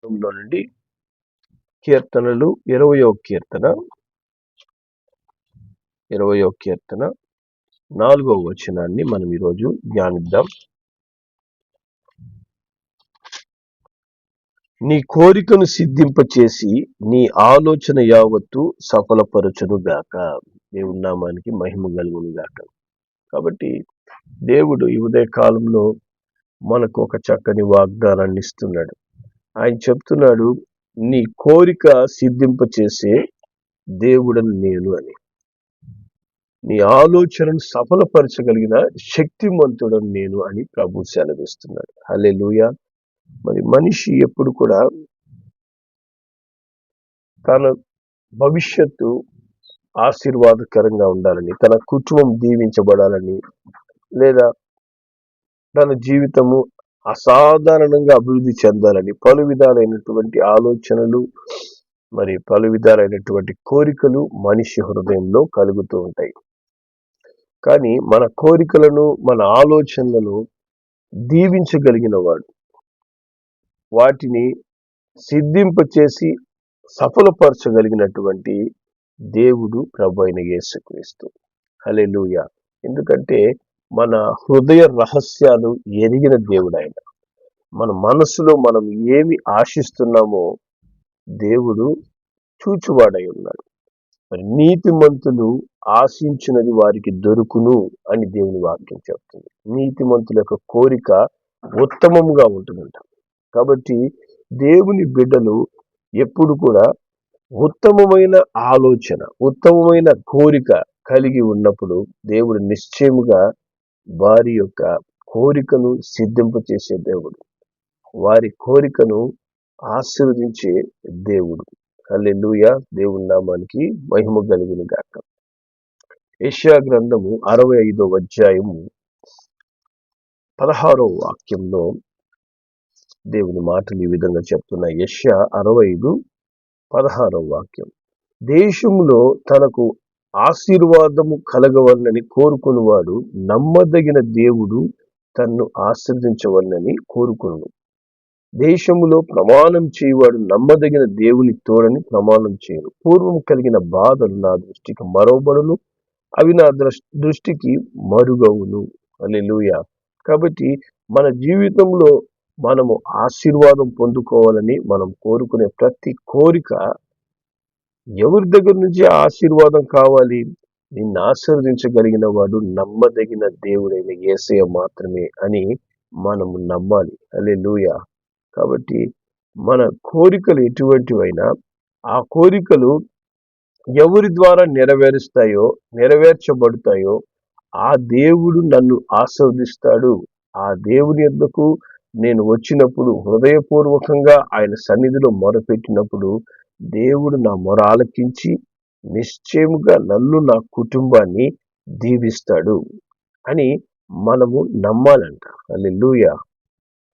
లో నుండి కీర్తనలు 20వ కీర్తన 4వ వచనాన్ని మనం ఈరోజు ధ్యానిద్దాం. నీ కోరికను సిద్ధింపచేసి నీ ఆలోచన యావత్తు సఫలపరచును గాక. దేవుని నామానికి మహిమ కలుగును గాక. కాబట్టి దేవుడు ఈ ఉదయ కాలంలో మనకు ఒక చక్కని వాగ్దానాన్ని ఇస్తున్నాడు. ఆయన చెప్తున్నాడు, నీ కోరిక సిద్ధింపచేసే దేవుడని నేను అని, నీ ఆలోచనను సఫలపరచగలిగిన శక్తిమంతుడని నేను అని ప్రభు సెలవిస్తున్నాడు. హల్లెలూయా. మరి మనిషి ఎప్పుడు కూడా తన భవిష్యత్తు ఆశీర్వాదకరంగా ఉండాలని, తన కుటుంబం దీవించబడాలని, లేదా తన జీవితము అసాధారణంగా అభివృద్ధి చెందాలని పలు విధాలైనటువంటి ఆలోచనలు, మరి పలు విధాలైనటువంటి కోరికలు మనిషి హృదయంలో కలుగుతూ ఉంటాయి. కానీ మన కోరికలను, మన ఆలోచనలను దీవించగలిగిన వాడు, వాటిని సిద్ధింపచేసి సఫలపరచగలిగినటువంటి దేవుడు ప్రభు అయిన యేసుక్రీస్తు. హల్లెలూయా. ఎందుకంటే మన హృదయ రహస్యాలు ఎరిగిన దేవుడు ఆయన. మన మనసులో మనం ఏమి ఆశిస్తున్నామో దేవుడు చూచువాడై ఉన్నాడు. మరి నీతిమంతులు ఆశించినది వారికి దొరుకును అని దేవుని వాక్యం చెప్తుంది. నీతిమంతుల యొక్క కోరిక ఉత్తమముగా ఉంటుందంట. కాబట్టి దేవుని బిడ్డలు ఎప్పుడు కూడా ఉత్తమమైన ఆలోచన, ఉత్తమమైన కోరిక కలిగి ఉన్నప్పుడు దేవుడు నిశ్చయముగా వారి యొక్క కోరికను సిద్ధింపచేసే దేవుడు, వారి కోరికను ఆశీర్వదించే దేవుడు. హల్లెలూయా. దేవుని నామానికి మహిమ కలుగును గాక. యెషయా గ్రంథము 65వ అధ్యాయము 16వ వాక్యంలో దేవుని మాటలు ఈ విధంగా చెప్తున్నాయి. యెషయా 65:16వ వాక్యం. దేశంలో తనకు ఆశీర్వాదము కలగవలనని కోరుకునివాడు నమ్మదగిన దేవుడు తన్ను ఆశీర్వదించవలనని కోరుకును. దేశములో ప్రమాణం చేయవాడు నమ్మదగిన దేవుని తోడని ప్రమాణం చేయను. పూర్వం కలిగిన బాధలు నా దృష్టికి మరవబడును, అవి నా దృష్టికి మరుగవును. హల్లెలూయా. కాబట్టి మన జీవితంలో మనము ఆశీర్వాదం పొందుకోవాలని మనం కోరుకునే ప్రతి కోరిక, ఎవరి దగ్గర నుంచి ఆశీర్వాదం కావాలి? నిన్ను ఆశీర్వదించగలిగిన వాడు నమ్మదగిన దేవుడైన యేసయ్య మాత్రమే అని మనము నమ్మాలి. హల్లెలూయా. కాబట్టి మన కోరికలు ఎటువంటివైనా ఆ కోరికలు ఎవరి ద్వారా నెరవేర్చబడతాయో ఆ దేవుడు నన్ను ఆశీర్వదిస్తాడు. ఆ దేవుని యొద్దకు నేను వచ్చినప్పుడు, హృదయపూర్వకంగా ఆయన సన్నిధిలో మొరపెట్టినప్పుడు దేవుడు నా మొర ఆలకించి నిశ్చయముగా నన్ను, నా కుటుంబాన్ని దీవిస్తాడు అని మనము నమ్మాలంట. హల్లెలూయా.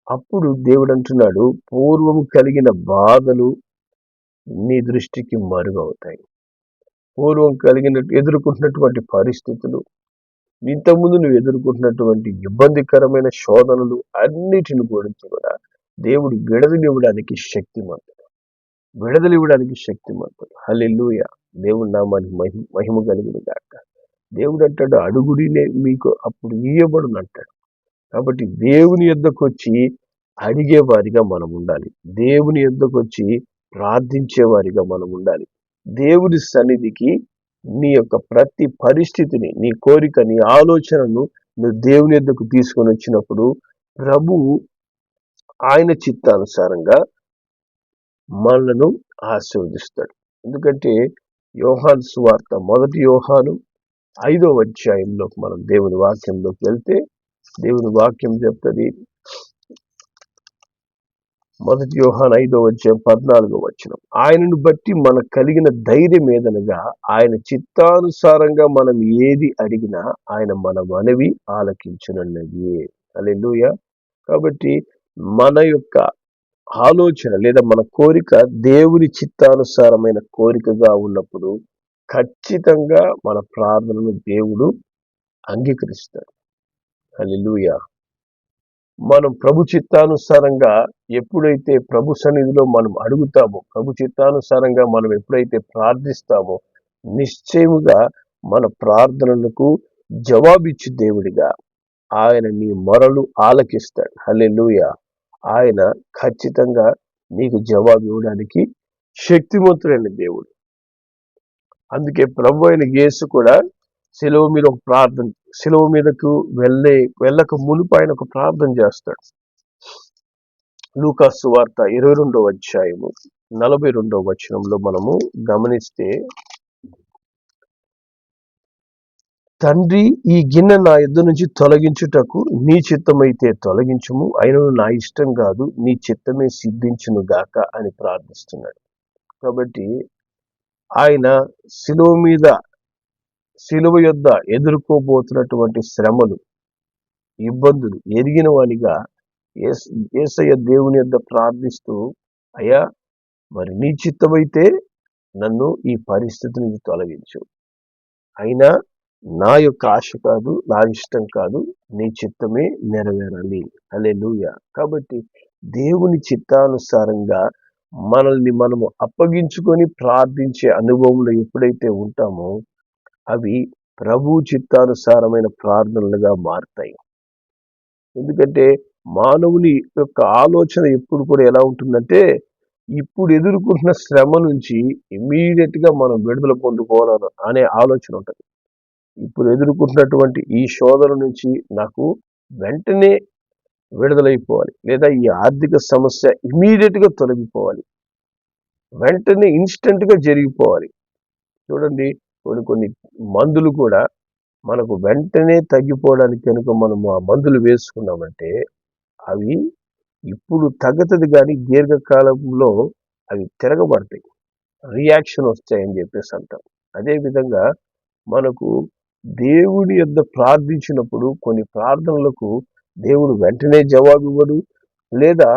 అప్పుడు దేవుడు అంటున్నాడు, పూర్వము కలిగిన బాధలు నీ దృష్టికి మరుగవుతాయి. పూర్వం ఎదుర్కొంటున్నటువంటి పరిస్థితులు, ఇంతకుముందు నువ్వు ఎదుర్కొంటున్నటువంటి ఇబ్బందికరమైన శోధనలు అన్నిటిని గురించి కూడా దేవుడు విడుదలివ్వడానికి శక్తిమంతుడు. హల్లెలూయా. దేవుని నామానికి మహిమ కలుగును గాక. దేవుడు అంటాడు, అడుగుడినే మీకు అప్పుడు ఇయ్యబడును అంటాడు. కాబట్టి దేవుని యొద్దకు వచ్చి అడిగేవారిగా మనం ఉండాలి. దేవుని యొద్దకు వచ్చి ప్రార్థించేవారిగా మనం ఉండాలి. దేవుని సన్నిధికి నీ యొక్క ప్రతి పరిస్థితిని, నీ కోరిక, నీ ఆలోచనను నువ్వు దేవుని యొద్దకు తీసుకొని వచ్చినప్పుడు ప్రభువు ఆయన చిత్తానుసారంగా మనలను ఆశీర్వదిస్తాడు. ఎందుకంటే యోహాను సువార్త 1 యోహాను 5వ అధ్యాయంలో మనం దేవుని వాక్యంలోకి వెళ్తే దేవుని వాక్యం చెప్తుంది. 1 యోహాను 5వ అధ్యాయం 14వ వచనం. ఆయనను బట్టి మనకు కలిగిన ధైర్యం ఏదనగా ఆయన చిత్తానుసారంగా మనం ఏది అడిగినా ఆయన మన మనవి ఆలకించునన్నది. హల్లెలూయా. కాబట్టి మన యొక్క ఆలోచన లేదా మన కోరిక దేవుని చిత్తానుసారమైన కోరికగా ఉన్నప్పుడు ఖచ్చితంగా మన ప్రార్థనను దేవుడు అంగీకరిస్తాడు. హల్లెలూయా. మనం ప్రభు చిత్తానుసారంగా ఎప్పుడైతే ప్రభు సన్నిధిలో మనం అడుగుతామో, ప్రభు చిత్తానుసారంగా మనం ఎప్పుడైతే ప్రార్థిస్తామో, నిశ్చయముగా మన ప్రార్థనలకు జవాబిచ్చు దేవుడిగా ఆయన నీ మొరలు ఆలకిస్తాడు. హల్లెలూయా. ఆయన ఖచ్చితంగా నీకు జవాబు ఇవ్వడానికి శక్తిమంతుడైన దేవుడు. అందుకే ప్రభు అయిన యేసు కూడా శిలువ మీద ఒక ప్రార్థన, శిలువ మీదకు వెళ్ళక మునుపు ఆయన ఒక ప్రార్థన చేస్తాడు. లూకా సువార్త 22వ అధ్యాయము 42వ వచనంలో మనము గమనిస్తే, తండ్రి, ఈ గిన్నె నా యొద్ద నుంచి తొలగించుటకు నీ చిత్తమైతే తొలగించుము, అయినను నా ఇష్టం కాదు, నీ చిత్తమే సిద్ధించును గాక అని ప్రార్థిస్తున్నాడు. కాబట్టి ఆయన శిలువ యొద్ద ఎదుర్కోబోతున్నటువంటి శ్రమలు, ఇబ్బందులు ఎరిగిన వానిగా యేసయ్య దేవుని యొద్ద ప్రార్థిస్తూ, అయ్యా మరి నీ చిత్తమైతే నన్ను ఈ పరిస్థితి నుంచి తొలగించు, అయినా నా యొక్క ఆశ కాదు, నా ఇష్టం కాదు, నీ చిత్తమే నెరవేరాలి. హల్లెలూయా. కాబట్టి దేవుని చిత్తానుసారంగా మనల్ని మనము అప్పగించుకొని ప్రార్థించే అనుభవంలో ఎప్పుడైతే ఉంటామో అవి ప్రభు చిత్తానుసారమైన ప్రార్థనలుగా మారుతాయి. ఎందుకంటే మానవుని యొక్క ఆలోచన ఎప్పుడు కూడా ఎలా ఉంటుందంటే, ఇప్పుడు ఎదుర్కొంటున్న శ్రమ నుంచి ఇమీడియట్ గా మనం విడుదల పొందుకోవాలని అనే ఆలోచన ఉంటుంది. ఇప్పుడు ఎదుర్కొంటున్నటువంటి ఈ శోధన నుంచి నాకు వెంటనే విడుదలైపోవాలి, లేదా ఈ ఆర్థిక సమస్య ఇమీడియట్ గా తొలగిపోవాలి, వెంటనే ఇన్స్టెంట్ గా జరిగిపోవాలి. చూడండి, కొన్ని మందులు కూడా మనకు వెంటనే తగ్గిపోవడానికి కనుక మనం ఆ మందులు వేసుకున్నామంటే అవి ఇప్పుడు తగ్గదు, కానీ దీర్ఘకాలంలో అవి తిరగబడతాయి, రియాక్షన్ వస్తాయని చెప్పేసి అంటాం. అదేవిధంగా మనకు దేవుడి యొద్ద ప్రార్థించినప్పుడు కొన్ని ప్రార్థనలకు దేవుడు వెంటనే జవాబు ఇవ్వడు, లేదా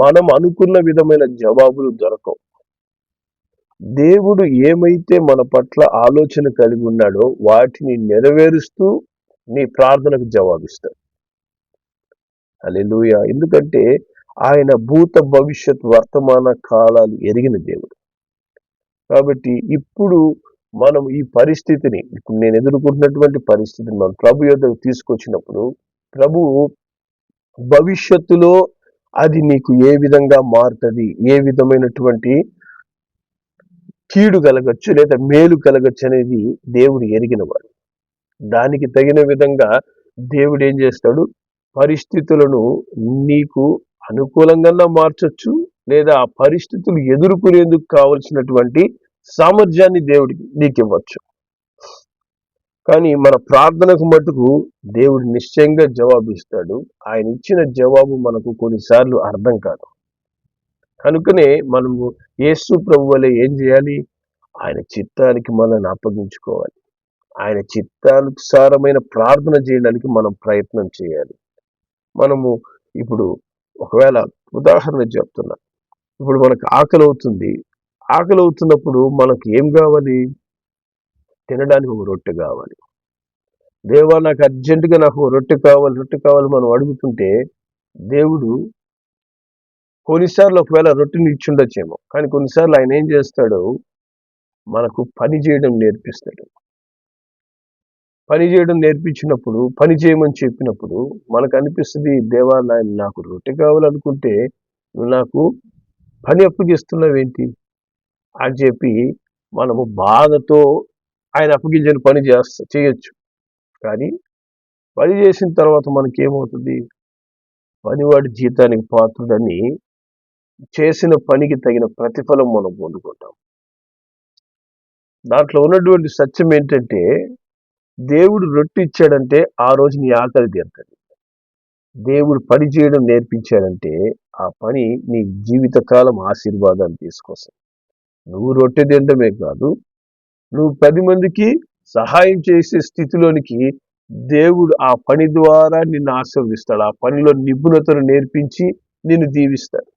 మనం అనుకున్న విధమైన జవాబులు దొరకవు. దేవుడు ఏమైతే మన పట్ల ఆలోచన కలిగి ఉన్నాడో వాటిని నెరవేరుస్తూ నీ ప్రార్థనకు జవాబిస్తాడు. హల్లెలూయా. ఎందుకంటే ఆయన భూత భవిష్యత్ వర్తమాన కాలాలు ఎరిగిన దేవుడు. కాబట్టి ఇప్పుడు మనం ఈ పరిస్థితిని, ఇప్పుడు నేను ఎదుర్కొంటున్నటువంటి పరిస్థితిని మనం ప్రభు యొద్దకు తీసుకొచ్చినప్పుడు, ప్రభువు భవిష్యత్తులో అది నీకు ఏ విధంగా మారుతుంది, ఏ విధమైనటువంటి కీడు కలగచ్చు లేదా మేలు కలగచ్చు అనేది దేవుడు ఎరిగినవాడు. దానికి తగిన విధంగా దేవుడు ఏం చేస్తాడు, పరిస్థితులను నీకు అనుకూలంగా మార్చొచ్చు, లేదా ఆ పరిస్థితులు ఎదుర్కొనేందుకు కావలసినటువంటి సామర్థ్యాన్ని దేవుడికి నీకు ఇవ్వచ్చు. కానీ మన ప్రార్థనకు మటుకు దేవుడు నిశ్చయంగా జవాబిస్తాడు. ఆయన ఇచ్చిన జవాబు మనకు కొన్నిసార్లు అర్థం కాదు. కనుకనే మనము యేసు ప్రభు వలె ఏం చేయాలి, ఆయన చిత్తానికి మనల్ని అప్పగించుకోవాలి. ఆయన చిత్తానుసారమైన ప్రార్థన చేయడానికి మనం ప్రయత్నం చేయాలి. మనము ఇప్పుడు ఒకవేళ ఉదాహరణ చెప్తున్నా, ఇప్పుడు మనకు ఆకలి అవుతుంది. ఆకలి అవుతున్నప్పుడు మనకు ఏం కావాలి, తినడానికి ఒక రొట్టె కావాలి. దేవా నాకు అర్జెంటుగా నాకు రొట్టె కావాలి మనం అడుగుతుంటే దేవుడు కొన్నిసార్లు ఒకవేళ రొట్టెని ఇచ్చుండొచ్చేమో, కానీ కొన్నిసార్లు ఆయన ఏం చేస్తాడు, మనకు పని చేయడం నేర్పిస్తాడు. పని చేయడం నేర్పించినప్పుడు, పని చేయమని చెప్పినప్పుడు మనకు అనిపిస్తుంది, దేవా నాకు రొట్టె కావాలనుకుంటే నువ్వు నాకు పని అప్పగిస్తున్నావేంటి అని చెప్పి మనము బాధతో ఆయన అప్పగించిన పని చేయొచ్చు. కానీ పని చేసిన తర్వాత మనకేమవుతుంది, పనివాడి జీతానికి పాత్రుడని చేసిన పనికి తగిన ప్రతిఫలం మనం పొందుకుంటాం. దాంట్లో ఉన్నటువంటి సత్యం ఏంటంటే, దేవుడు రొట్టె ఇచ్చాడంటే ఆ రోజు నీ ఆకలి తీరుతుంది. దేవుడు పని చేయడం నేర్పించాడంటే ఆ పని నీ జీవితకాలం ఆశీర్వాదాన్ని తీసుకొస్తుంది. నువ్వు రొట్టె తినడమే కాదు, నువ్వు 10 మందికి సహాయం చేసే స్థితిలోనికి దేవుడు ఆ పని ద్వారా నిన్ను ఆశీర్వదిస్తాడు. ఆ పనిలో నిపుణతను నేర్పించి నిన్ను దీవిస్తాడు.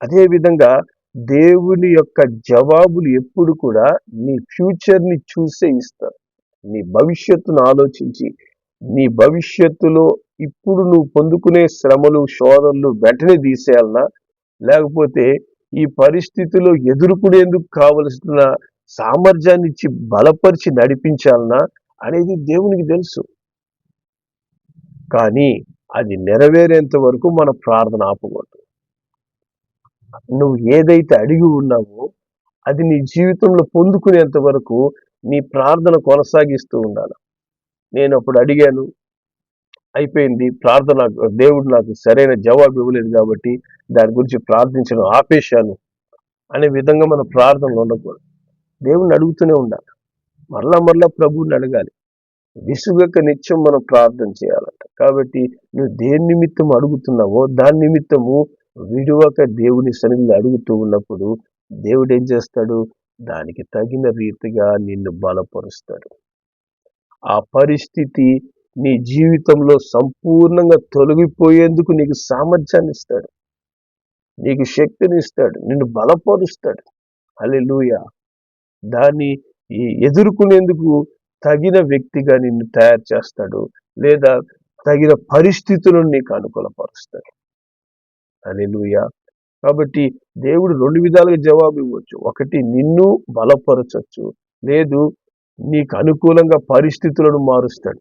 అదేవిధంగా దేవుని యొక్క జవాబులు ఎప్పుడు కూడా నీ ఫ్యూచర్ని చూసే ఇస్తారు. నీ భవిష్యత్తును ఆలోచించి నీ భవిష్యత్తులో ఇప్పుడు నువ్వు పొందుకునే శ్రమలు శోధనలు వెంటనే తీసేయాలనా, లేకపోతే ఈ పరిస్థితిలో ఎదుర్కొనేందుకు కావలసిన సామర్థ్యాన్ని ఇచ్చి బలపరిచి నడిపించాలనా అనేది దేవునికి తెలుసు. కానీ అది నెరవేరేంత వరకు మన ప్రార్థన ఆపకూడదు. నువ్వు ఏదైతే అడిగి ఉన్నావో అది నీ జీవితంలో పొందుకునేంత వరకు నీ ప్రార్థన కొనసాగిస్తూ ఉండాలి. నేను అప్పుడు అడిగాను, అయిపోయింది, ప్రార్థన దేవుడు నాకు సరైన జవాబు ఇవ్వలేదు కాబట్టి దాని గురించి ప్రార్థించడం ఆపేశాను అనే విధంగా మన ప్రార్థనలు ఉండకూడదు. దేవుణ్ణి అడుగుతూనే ఉండాలి, మరలా ప్రభువుని అడగాలి. విసుగక నిత్యం మనం ప్రార్థన చేయాలంట. కాబట్టి నువ్వు దేని నిమిత్తం అడుగుతున్నావో దాని నిమిత్తము విడువక దేవుని సన్నిధిలో అడుగుతూ ఉన్నప్పుడు దేవుడు ఏం చేస్తాడు, దానికి తగిన రీతిగా నిన్ను బలపరుస్తాడు. ఆ పరిస్థితి నీ జీవితంలో సంపూర్ణంగా తొలగిపోయేందుకు నీకు సామర్థ్యాన్ని ఇస్తాడు, నీకు శక్తిని ఇస్తాడు, నిన్ను బలపరుస్తాడు. హల్లెలూయా. దాన్ని ఎదుర్కొనేందుకు తగిన వ్యక్తిగా నిన్ను తయారు చేస్తాడు, లేదా తగిన పరిస్థితులను నీకు అనుకూలపరుస్తాడు. హల్లెలూయా. కాబట్టి దేవుడు 2 విధాలుగా జవాబు ఇవ్వచ్చు. ఒకటి, నిన్ను బలపరచచ్చు, లేదు నీకు అనుకూలంగా పరిస్థితులను మారుస్తాడు.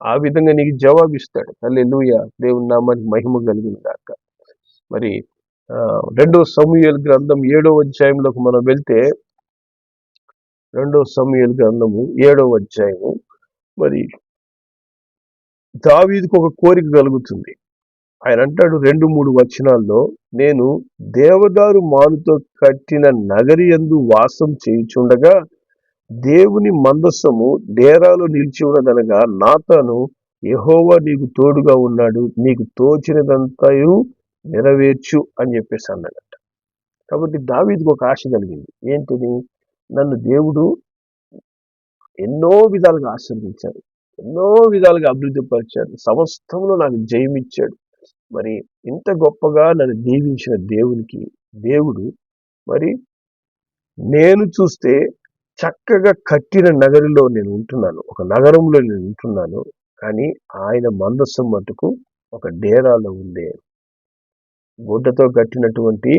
ఆ విధంగా నీకు జవాబిస్తాడు. హల్లెలూయా. దేవుని నామానికి మహిమ కలుగును గాక. మరి 2 సమూయేలు గ్రంథం 7వ అధ్యాయంలోకి మనం వెళ్తే, 2 సమూయేలు గ్రంథము 7వ అధ్యాయము, మరి దావీదుకు ఒక కోరిక కలుగుతుంది. ఆయన అంటాడు 2-3 వచనాల్లో, నేను దేవదారు మానుతో కట్టిన నగరి యందు వాసం చేయుచుండగా దేవుని మందసము డేరాలో నిలిచి ఉన్నదనగా నాతాను, యెహోవా నీకు తోడుగా ఉన్నాడు, నీకు తోచినదంతయు నెరవేర్చు అని చెప్పేసి అన్నాడట. కాబట్టి దావీదుకు ఒక ఆశ కలిగింది. ఏంటిది? నన్ను దేవుడు ఎన్నో విధాలుగా ఆశీర్వదించాడు, ఎన్నో విధాలుగా అభివృద్ధి పరిచాడు, సమస్తంలో నాకు జయమిచ్చాడు. మరి ఇంత గొప్పగా నన్ను దీవించిన దేవునికి దేవుడు, మరి నేను చూస్తే చక్కగా కట్టిన నగరిలో నేను ఉంటున్నాను, ఒక నగరంలో నేను ఉంటున్నాను, కానీ ఆయన మందస్సం మటుకు ఒక డేరాలో ఉండే, గుడ్డతో కట్టినటువంటి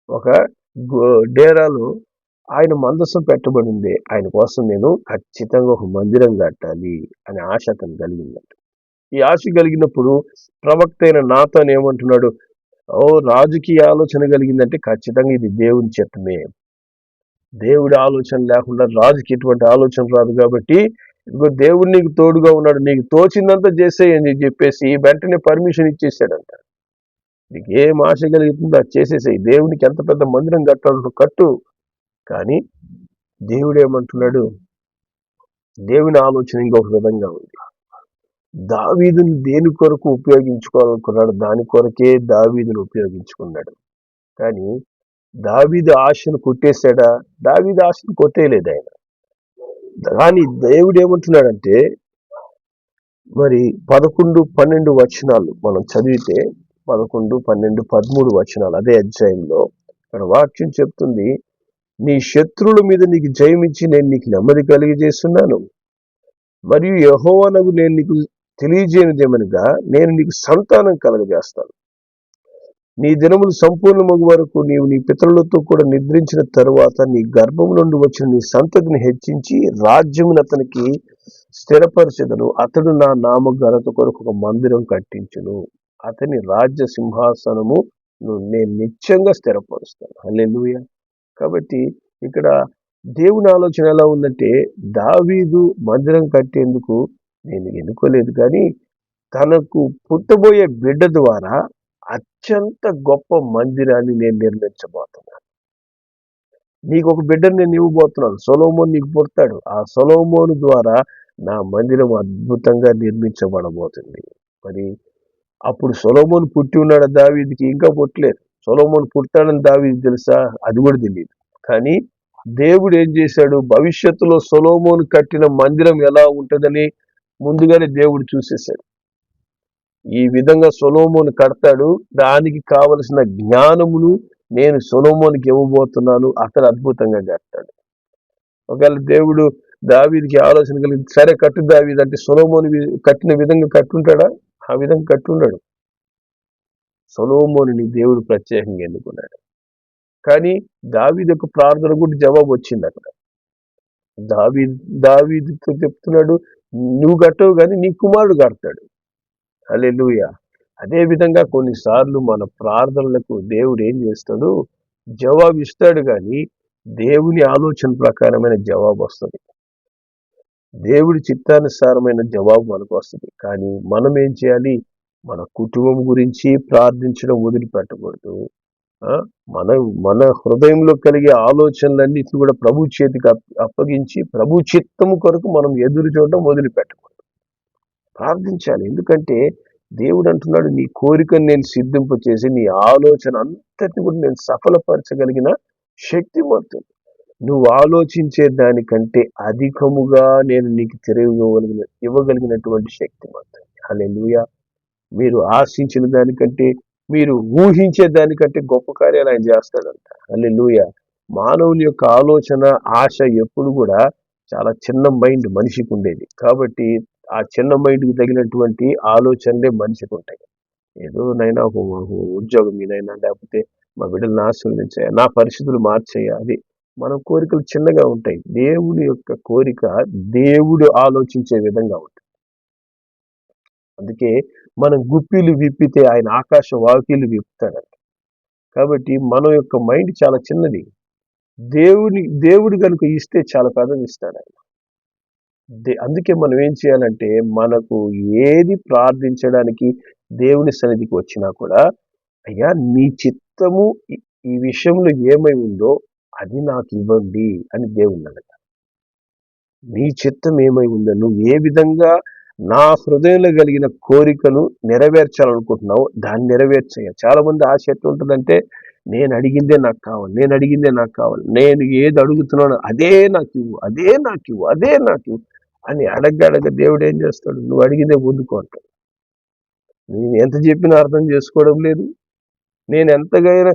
ఒక డేరాలో ఆయన మందస్సం పెట్టబడింది. ఆయన కోసం నేను ఖచ్చితంగా ఒక మందిరం కట్టాలి అనే ఆశ అతను కలిగిందట. ఈ ఆశ కలిగినప్పుడు ప్రవక్త అయిన నాతాను ఏమంటున్నాడు, రాజుకి ఆలోచన కలిగిందంటే ఖచ్చితంగా ఇది దేవుని చిత్తమే. దేవుడి ఆలోచన లేకుండా రాజుకి ఎటువంటి ఆలోచన రాదు. కాబట్టి ఇదిగో దేవుడు నీకు తోడుగా ఉన్నాడు, నీకు తోచిందంతా చేసేయని చెప్పేసి వెంటనే పర్మిషన్ ఇచ్చేసాడంట. నీకు ఏం ఆశ కలుగుతుందో అది చేసేసేయి, దేవునికి ఎంత పెద్ద మందిరం కట్టాలంటూ కట్టు. కానీ దేవుడు ఏమంటున్నాడు, దేవుని ఆలోచన ఇంకొక విధంగా ఉంది. దావీదుని దేని కొరకు ఉపయోగించుకోవాలనుకున్నాడు, దాని కొరకే దావీదుని ఉపయోగించుకున్నాడు. కానీ దావీదు ఆశను కొట్టేశాడా? దావీదు ఆశను కొట్టేయలేదు ఆయన. కానీ దేవుడు ఏమంటున్నాడంటే, మరి 11, 12 వచనాలు మనం చదివితే, 11, 12, 13 వచనాలు అదే అధ్యాయంలో ఇక్కడ వాక్యం చెప్తుంది, నీ శత్రువుల మీద నీకు జయమిచ్చి నేను నీకు నెమ్మది కలిగజేస్తున్నాను, మరియు యెహోవానగు నేను నీకు తెలియజేయనిదేమనగా నేను నీకు సంతానం కలగజేస్తాను. నీ దినములు సంపూర్ణమగు వరకు నీవు నీ పితరులతో కూడా నిద్రించిన తరువాత నీ గర్భం నుండి వచ్చిన నీ సంతతిని హెచ్చించి రాజ్యమును అతనికి స్థిరపరచెదను. అతడు నా నామ ఘనత కొరకు ఒక మందిరం కట్టించును, అతని రాజ్య సింహాసనము నేను నిత్యంగా స్థిరపరుస్తాను. హల్లెలూయా. కాబట్టి ఇక్కడ దేవుని ఆలోచన ఎలా ఉందంటే, దావీదు మందిరం కట్టేందుకు నేను ఎన్నుకోలేదు, కానీ తనకు పుట్టబోయే బిడ్డ ద్వారా అత్యంత గొప్ప మందిరాన్ని నేను నిర్మించబోతున్నాను. నీకు ఒక బిడ్డను నేను ఇవ్వబోతున్నాను, సొలొమోను నీకు పుడతాడు. ఆ సొలొమోను ద్వారా నా మందిరం అద్భుతంగా నిర్మించబడబోతుంది. మరి అప్పుడు సొలొమోను పుట్టి ఉన్నాడు దావీదుకి? ఇంకా పుట్టలేదు. సొలొమోను పుడతాడని దావీదు తెలుసా? అది కూడా తెలియదు. కానీ దేవుడు ఏం చేశాడు, భవిష్యత్తులో సొలొమోను కట్టిన మందిరం ఎలా ఉంటుందని ముందుగానే దేవుడు చూసేశాడు. ఈ విధంగా సొలొమోను కడతాడు, దానికి కావలసిన జ్ఞానమును నేను సొలొమోనుకి ఇవ్వబోతున్నాను, అతను అద్భుతంగా కడతాడు. ఒకవేళ దేవుడు దావీదుకి ఆలోచన కలిగింది. సరే కట్టు దావీదు అంటే సొలొమోను కట్టిన విధంగా కట్టుంటాడా? ఆ విధంగా కట్టుండడు. సొలొమోనుని దేవుడు ప్రత్యేకంగా ఎన్నుకున్నాడు. కానీ దావీదు యొక్క ప్రార్థన కూడా జవాబు వచ్చింది అక్కడ. దావీదుతో చెప్తున్నాడు, నువ్వు కట్టవు కానీ నీ కుమారుడు కడతాడు. హల్లెలూయా. అదే విధంగా కొన్నిసార్లు మన ప్రార్థనలకు దేవుడు ఏం చేస్తాడు, జవాబు ఇస్తాడు కానీ దేవుని ఆలోచన ప్రకారమైన జవాబు వస్తుంది. దేవుడి చిత్తానుసారమైన జవాబు మనకు వస్తుంది. కానీ మనం ఏం చేయాలి, మన కుటుంబం గురించి ప్రార్థించడం వదిలిపెట్టకూడదు. మన మన హృదయంలో కలిగే ఆలోచనలన్నిటిని కూడా ప్రభు చేతికి అప్పగించి ప్రభు చిత్తము కొరకు మనం ఎదురు చూడడం వదిలిపెట్టకూడదు, ప్రార్థించాలి. ఎందుకంటే దేవుడు అంటున్నాడు, నీ కోరికను నేను సిద్ధింపు చేసి నీ ఆలోచన అంతటిని కూడా నేను సఫలపరచగలిగిన శక్తిమంతుడు. నువ్వు ఆలోచించే దానికంటే అధికముగా నేను నీకు ఇవ్వగలిగినటువంటి శక్తిమంతుడు. హల్లెలూయా. మీరు ఆశించిన దానికంటే, మీరు ఊహించే దానికంటే గొప్ప కార్యాలు ఆయన చేస్తాడంట. హల్లెలూయా. మానవుని యొక్క ఆలోచన, ఆశ ఎప్పుడు కూడా చాలా చిన్న మైండ్ మనిషికి ఉండేది. కాబట్టి ఆ చిన్న మైండ్కి తగినటువంటి ఆలోచనలే మనిషికి ఉంటాయి. ఏదో నైనా ఒక ఉద్యోగం మీదైనా, లేకపోతే మా బిడ్డలను ఆశీర్వదించాయా, నా పరిస్థితులు మార్చేయా, అది మన కోరికలు చిన్నగా ఉంటాయి. దేవుని యొక్క కోరిక దేవుడు ఆలోచించే విధంగా ఉంటుంది. అందుకే మనం గుప్పిలు విప్పితే ఆయన ఆకాశ వాకిలు విప్పుతాడంట. కాబట్టి మన యొక్క మైండ్ చాలా చిన్నది. దేవుడు కనుక ఇస్తే చాలా పెద్దది ఇస్తాడు ఆయన. అందుకే మనం ఏం చేయాలంటే, మనకు ఏది ప్రార్థించడానికి దేవుని సన్నిధికి వచ్చినా కూడా, అయ్యా నీ చిత్తము ఈ విషయంలో ఏమై ఉందో అది నాకు ఇవ్వండి అని దేవుణ్ణి అడగాలి. నీ చిత్తం ఏమై ఉందో, నువ్వు ఏ విధంగా నా హృదయంలో కలిగిన కోరికను నెరవేర్చాలనుకుంటున్నావు దాన్ని నెరవేర్చయ్యా. చాలా మంది ఆశ ఎట్లుంటుందంటే, నేను అడిగిందే నాకు కావాలి, నేను ఏది అడుగుతున్నానో అదే నాకు ఇవ్వు అని అడగ దేవుడు ఏం చేస్తాడు, నువ్వు అడిగిందే పొందుకో అంటాడు. నేను ఎంత చెప్పినా అర్థం చేసుకోవడం లేదు. నేను ఎంతగైనా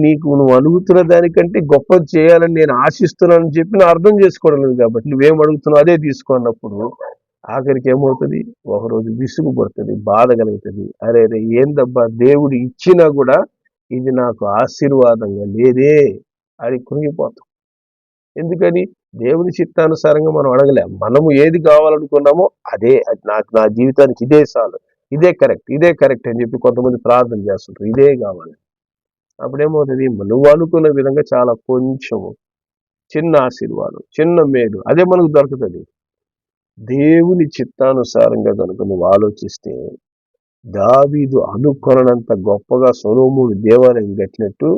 నీకు నువ్వు అడుగుతున్న దానికంటే గొప్పది చేయాలని నేను ఆశిస్తున్నానని చెప్పినా అర్థం చేసుకోవడం లేదు. కాబట్టి నువ్వేం అడుగుతున్నావు అదే తీసుకున్నప్పుడు ఆఖరికి ఏమవుతుంది, ఒకరోజు విసుగు పడుతుంది, బాధ కలుగుతుంది. అరే ఏందబ్బా దేవుడు ఇచ్చినా కూడా ఇది నాకు ఆశీర్వాదంగా లేదే అని కృంగిపోతాం. ఎందుకని, దేవుని చిత్తానుసారంగా మనం అడగలేం. మనము ఏది కావాలనుకున్నామో అదే, నాకు నా జీవితానికి ఇదే చాలు, ఇదే కరెక్ట్ అని చెప్పి కొంతమంది ప్రార్థన చేస్తుంటారు, ఇదే కావాలి. అప్పుడేమవుతుంది, నువ్వు అనుకున్న విధంగా చాలా కొంచెము చిన్న ఆశీర్వాదం, చిన్న మేలు అదే మనకు దొరుకుతుంది. దేవుని చిత్తానుసారంగా కనుక నువ్వు ఆలోచిస్తే, దావీదు అనుకొనంత గొప్పగా సొలొమోను దేవాలయం కట్టినట్టు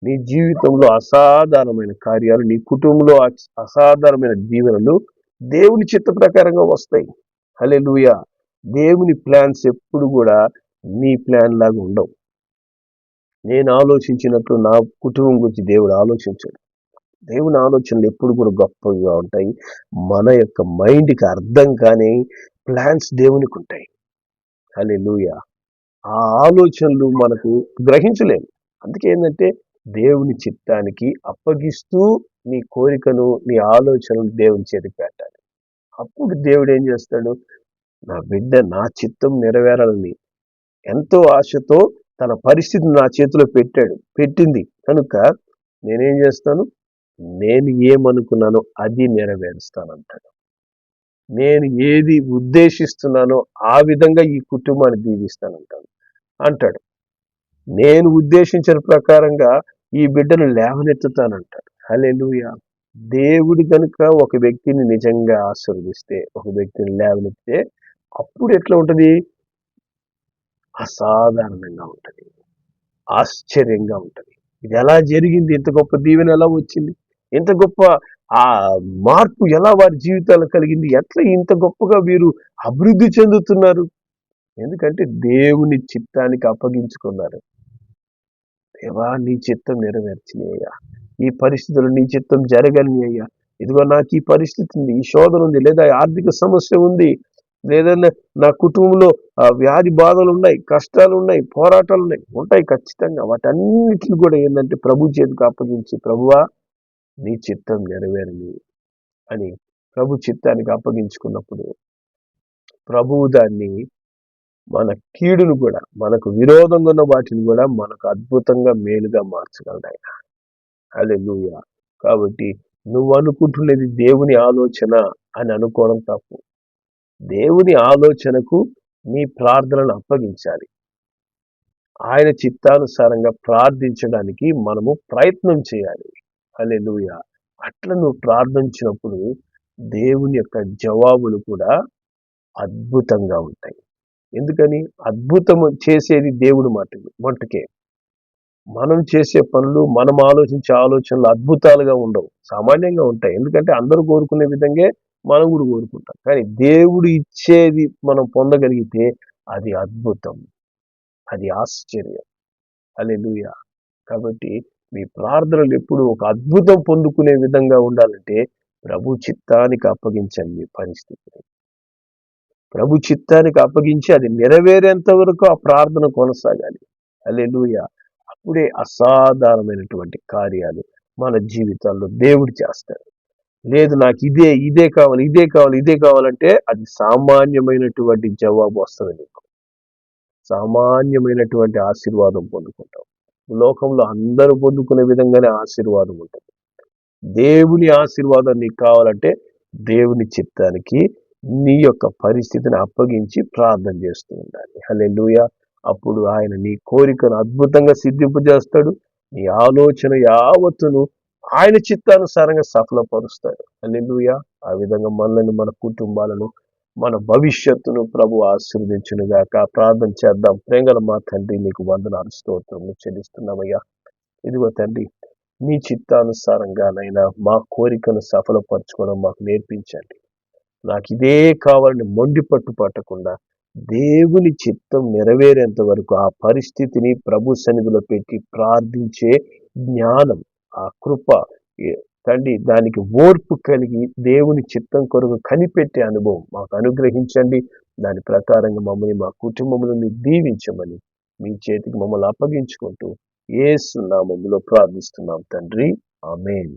నీ జీవితంలో అసాధారణమైన కార్యాలు, నీ కుటుంబంలో అసాధారణమైన దీవెనలు దేవుని చిత్త ప్రకారంగా వస్తాయి. హల్లెలూయా. దేవుని ప్లాన్స్ ఎప్పుడు కూడా నీ ప్లాన్ లాగా ఉండవు. నేను ఆలోచించినట్లు నా కుటుంబం గురించి దేవుడు ఆలోచించాడు. దేవుని ఆలోచనలు ఎప్పుడు కూడా గొప్పగా ఉంటాయి. మన యొక్క మైండ్కి అర్థం కాని ప్లాన్స్ దేవునికి ఉంటాయి. హల్లెలూయా. ఆ ఆలోచనలు మనకు గ్రహించలేము. అందుకే ఏంటంటే, దేవుని చిత్తానికి అప్పగిస్తూ నీ కోరికను, నీ ఆలోచనలు దేవుని చేతికి పెట్టాలి. అప్పుడు దేవుడు ఏం చేస్తాడు, నా బిడ్డ నా చిత్తం నెరవేరాలని ఎంతో ఆశతో తన పరిస్థితిని నా చేతిలో పెట్టింది కనుక నేనేం చేస్తాను, నేను ఏమనుకున్నానో అది నెరవేరుస్తానంటాడు. నేను ఏది ఉద్దేశిస్తున్నానో ఆ విధంగా ఈ కుటుంబాన్ని అంటాడు. నేను ఉద్దేశించిన ప్రకారంగా ఈ బిడ్డను లేవనెత్తుతానంటాడు. హల్లెలూయా. దేవుడు కనుక ఒక వ్యక్తిని నిజంగా ఆశీర్వదిస్తే, ఒక వ్యక్తిని లేవనెత్తితే అప్పుడు ఎట్లా ఉంటుంది, అసాధారణంగా ఉంటుంది, ఆశ్చర్యంగా ఉంటుంది. ఇది ఎలా జరిగింది, ఇంత గొప్ప దీవెన ఎలా వచ్చింది, ఇంత గొప్ప ఆ మార్పు ఎలా వారి జీవితాలు కలిగింది, ఎట్లా ఇంత గొప్పగా వీరు అభివృద్ధి చెందుతున్నారు, ఎందుకంటే దేవుని చిత్తానికి అప్పగించుకున్నారు. దేవా నీ చిత్తం నెరవేర్చినయ్యా, ఈ పరిస్థితులు నీ చిత్తం జరగని అయ్యా, ఇదిగో నాకు ఈ పరిస్థితి ఉంది, ఈ శోధన ఉంది, లేదా ఆర్థిక సమస్య ఉంది, లేదా నా కుటుంబంలో వ్యాధి బాధలు ఉన్నాయి, కష్టాలు ఉన్నాయి, పోరాటాలు ఉంటాయి ఖచ్చితంగా. వాటన్నిటిని కూడా ఏంటంటే ప్రభు చేతికి అప్పగించి, ప్రభువా నీ చిత్తం నెరవేరని అని ప్రభు చిత్తానికి అప్పగించుకున్నప్పుడు ప్రభువు దాన్ని మన కీడును కూడా, మనకు విరోధంగా ఉన్న వాటిని కూడా మనకు అద్భుతంగా మేలుగా మార్చగలడు ఆయన. హల్లెలూయా. కాబట్టి నువ్వు అనుకుంటున్నది దేవుని ఆలోచన అని అనుకోవడం తప్పు. దేవుని ఆలోచనకు నీ ప్రార్థనను అప్పగించాలి. ఆయన చిత్తానుసారంగా ప్రార్థించడానికి మనము ప్రయత్నం చేయాలి. హల్లెలూయా. అట్లా నువ్వు ప్రార్థించినప్పుడు దేవుని యొక్క జవాబులు కూడా అద్భుతంగా ఉంటాయి. ఎందుకని? అద్భుతము చేసేది దేవుడు మట్టుకే. మనం చేసే పనులు, మనం ఆలోచించే ఆలోచనలు అద్భుతాలుగా ఉండవు, సామాన్యంగా ఉంటాయి. ఎందుకంటే అందరూ కోరుకునే విధంగా మనం కూడా కోరుకుంటాం. కానీ దేవుడు ఇచ్చేది మనం పొందగలిగితే అది అద్భుతం, అది ఆశ్చర్యం. హల్లెలూయా. కాబట్టి మీ ప్రార్థనలు ఎప్పుడు ఒక అద్భుతం పొందుకునే విధంగా ఉండాలంటే ప్రభు చిత్తానికి అప్పగించండి మీ పరిస్థితిని. ప్రభు చిత్తానికి అప్పగించి అది నెరవేరేంత వరకు ఆ ప్రార్థన కొనసాగాలి. హల్లెలూయా. అప్పుడే అసాధారణమైనటువంటి కార్యాలు మన జీవితాల్లో దేవుడు చేస్తాడు. లేదు నాకు ఇదే కావాలంటే అది సామాన్యమైనటువంటి జవాబు వస్తుంది. నీకు సామాన్యమైనటువంటి ఆశీర్వాదం పొందుకుంటావు. లోకంలో అందరూ పొందుకునే విధంగానే ఆశీర్వాదం ఉంటుంది. దేవుని ఆశీర్వాదం నీకు కావాలంటే దేవుని చిత్తానికి నీ యొక్క పరిస్థితిని అప్పగించి ప్రార్థన చేస్తూ ఉండాలి. హల్లెలూయా. అప్పుడు ఆయన నీ కోరికను అద్భుతంగా సిద్ధింపజేస్తాడు. నీ ఆలోచన యావత్తును ఆయన చిత్తానుసారంగా సఫలపరుస్తాడు. హల్లెలూయా. ఆ విధంగా మనల్ని, మన కుటుంబాలను, మన భవిష్యత్తును ప్రభు ఆశీర్వదించునుగాక. ప్రార్థన చేద్దాం. ప్రేంగల మా తండ్రి, నీకు వందనాలు స్తోత్రములు చెల్లిస్తున్నామయ్యా. ఇదిగో తండ్రి, మీ చిత్తానుసారంగానైనా మా కోరికను సఫలపరచుకోవడం మాకు నేర్పించండి. నాకు ఇదే కావాలని మొండి పట్టు పట్టకుండా దేవుని చిత్తం నెరవేరేంత వరకు ఆ పరిస్థితిని ప్రభు సన్నిధిలో పెట్టి ప్రార్థించే జ్ఞానం, ఆ కృప తండ్రి, దానికి ఓర్పు కలిగి దేవుని చిత్తం కొరకు కనిపెట్టే అనుభవం మాకు అనుగ్రహించండి. దాని ప్రకారంగా మమ్మల్ని, మా కుటుంబములను దీవించమని మీ చేతికి మమ్మల్ని అప్పగించుకుంటూ యేసు నామములో ప్రార్థిస్తున్నాం తండ్రి. ఆమేన్.